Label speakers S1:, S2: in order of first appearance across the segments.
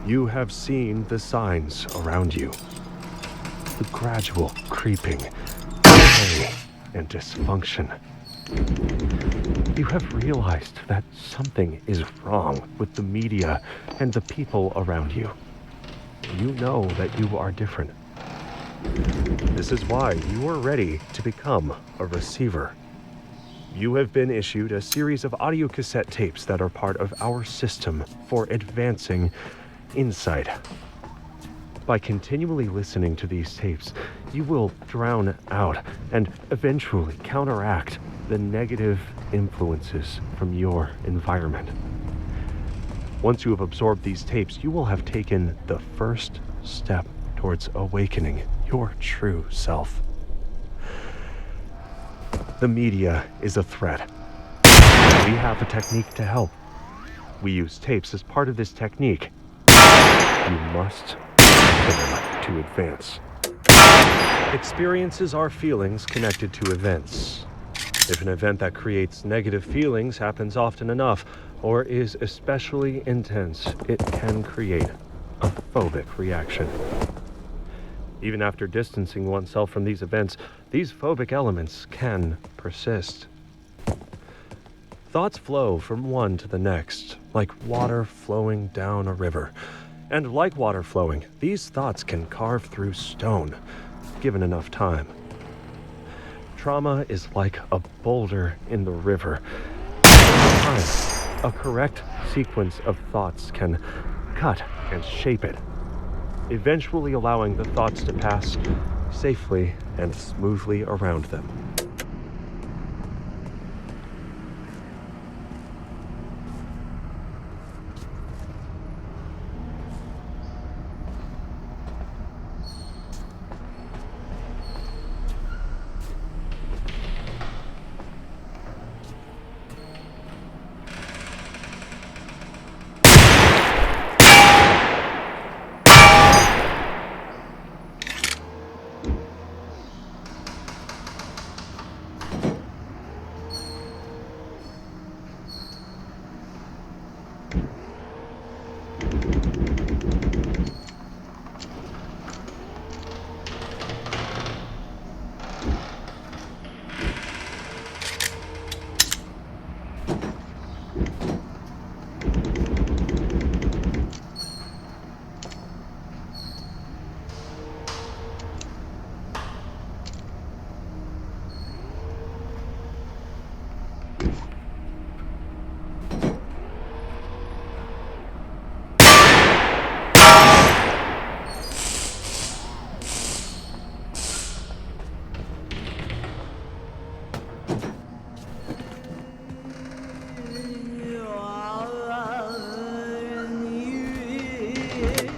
S1: You have seen the signs around you. The gradual creeping decay and dysfunction. You have realized that something is wrong with the media and the people around you. You know that you are different. This is why you are ready to become a receiver. You have been issued a series of audio cassette tapes that are part of our system for advancing insight. By continually listening to these tapes, you will drown out and eventually counteract the negative influences from your environment. Once you have absorbed these tapes, you will have taken the first step towards awakening your true self. The media is a threat. We have a technique to help. We use tapes as part of this technique. You must learn to advance. Experiences are feelings connected to events. If an event that creates negative feelings happens often enough, or is especially intense, it can create a phobic reaction. Even after distancing oneself from these events, these phobic elements can persist. Thoughts flow from one to the next, like water flowing down a river. And like water flowing, these thoughts can carve through stone, given enough time. Trauma is like a boulder in the river. Sometimes, a correct sequence of thoughts can cut and shape it, eventually allowing the thoughts to pass safely and smoothly around them.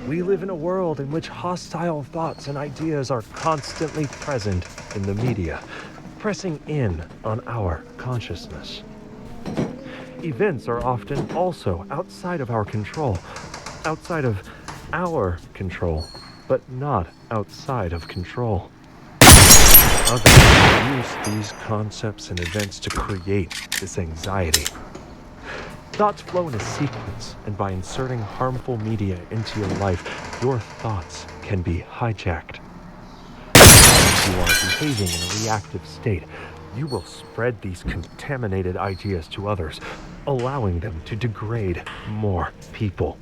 S1: We live in a world in which hostile thoughts and ideas are constantly present in the media, pressing in on our consciousness. Events are often also outside of our control, but not outside of control. Others use these concepts and events to create this anxiety. Thoughts flow in a sequence, and by inserting harmful media into your life, your thoughts can be hijacked. If you are behaving in a reactive state, you will spread these contaminated ideas to others, allowing them to degrade more people.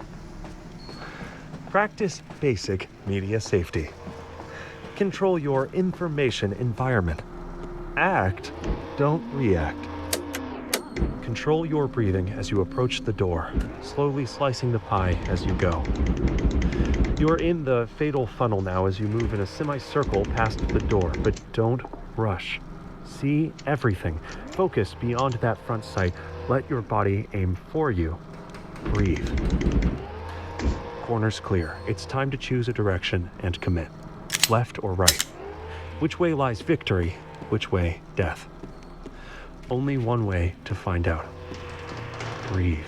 S1: Practice basic media safety. Control your information environment. Act, don't react. Control your breathing as you approach the door, slowly slicing the pie as you go. You're in the fatal funnel now as you move in a semicircle past the door, but don't rush. See everything. Focus beyond that front sight. Let your body aim for you. Breathe. Corners clear. It's time to choose a direction and commit. Left or right? Which way lies victory? Which way death? Only one way to find out. breathe.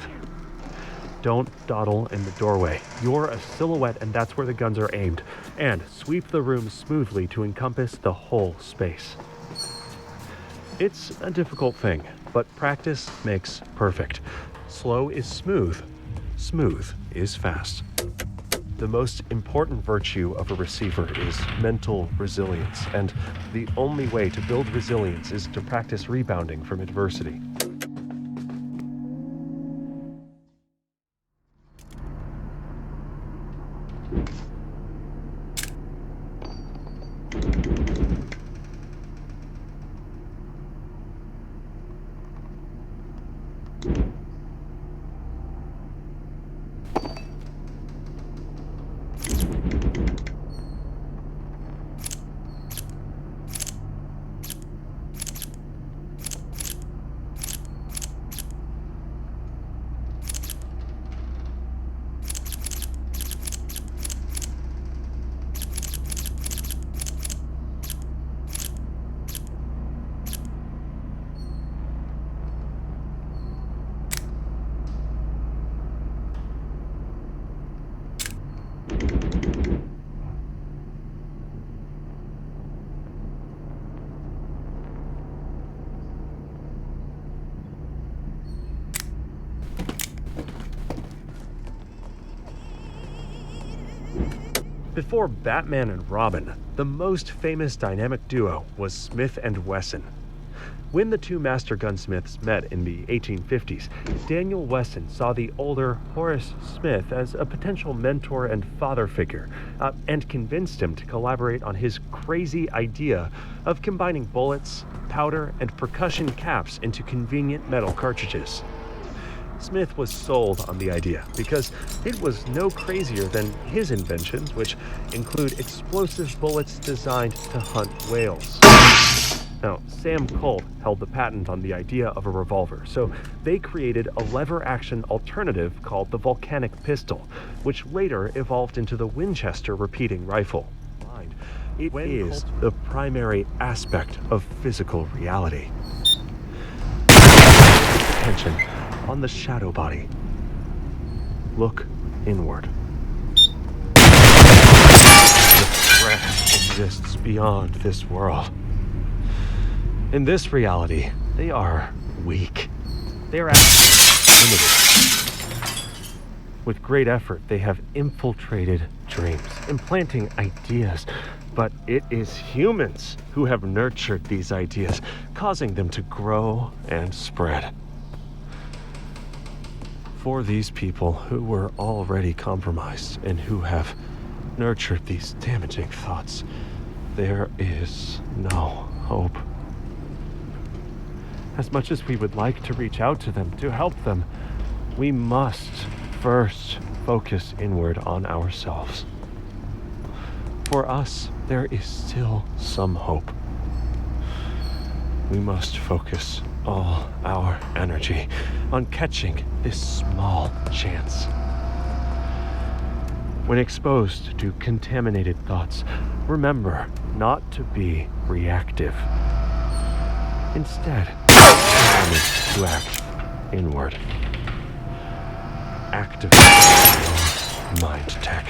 S1: Don't dawdle in the doorway. You're a silhouette, and that's where the guns are aimed. And sweep the room smoothly to encompass the whole space. It's a difficult thing, but practice makes perfect. Slow is smooth. Smooth is fast. The most important virtue of a receiver is mental resilience, and the only way to build resilience is to practice rebounding from adversity. Before Batman and Robin, the most famous dynamic duo was Smith and Wesson. When the two master gunsmiths met in the 1850s, Daniel Wesson saw the older Horace Smith as a potential mentor and father figure, and convinced him to collaborate on his crazy idea of combining bullets, powder, and percussion caps into convenient metal cartridges. Smith was sold on the idea because it was no crazier than his inventions, which include explosive bullets designed to hunt whales. Now, Sam Colt held the patent on the idea of a revolver, so they created a lever-action alternative called the volcanic pistol, which later evolved into the Winchester repeating rifle. It is the primary aspect of physical reality. Attention on the shadow body. Look inward. The threat exists beyond this world. In this reality, they are weak. They are actually limited. With great effort, they have infiltrated dreams, implanting ideas. But it is humans who have nurtured these ideas, causing them to grow and spread. For these people who were already compromised and who have nurtured these damaging thoughts, there is no hope. As much as we would like to reach out to them, to help them, we must first focus inward on ourselves. For us, there is still some hope. We must focus all our energy on catching this small chance. When exposed to contaminated thoughts, remember not to be reactive. Instead, to act inward. Activate your mind tech.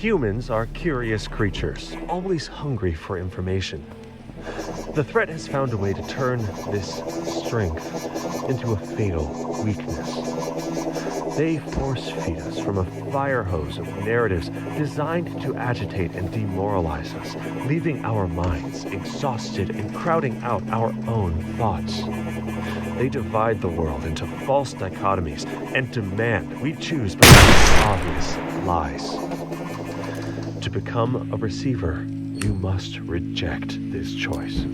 S1: Humans are curious creatures, always hungry for information. The threat has found a way to turn this strength into a fatal weakness. They force feed us from a fire hose of narratives designed to agitate and demoralize us, leaving our minds exhausted and crowding out our own thoughts. They divide the world into false dichotomies and demand we choose between obvious lies. To become a receiver, you must reject this choice.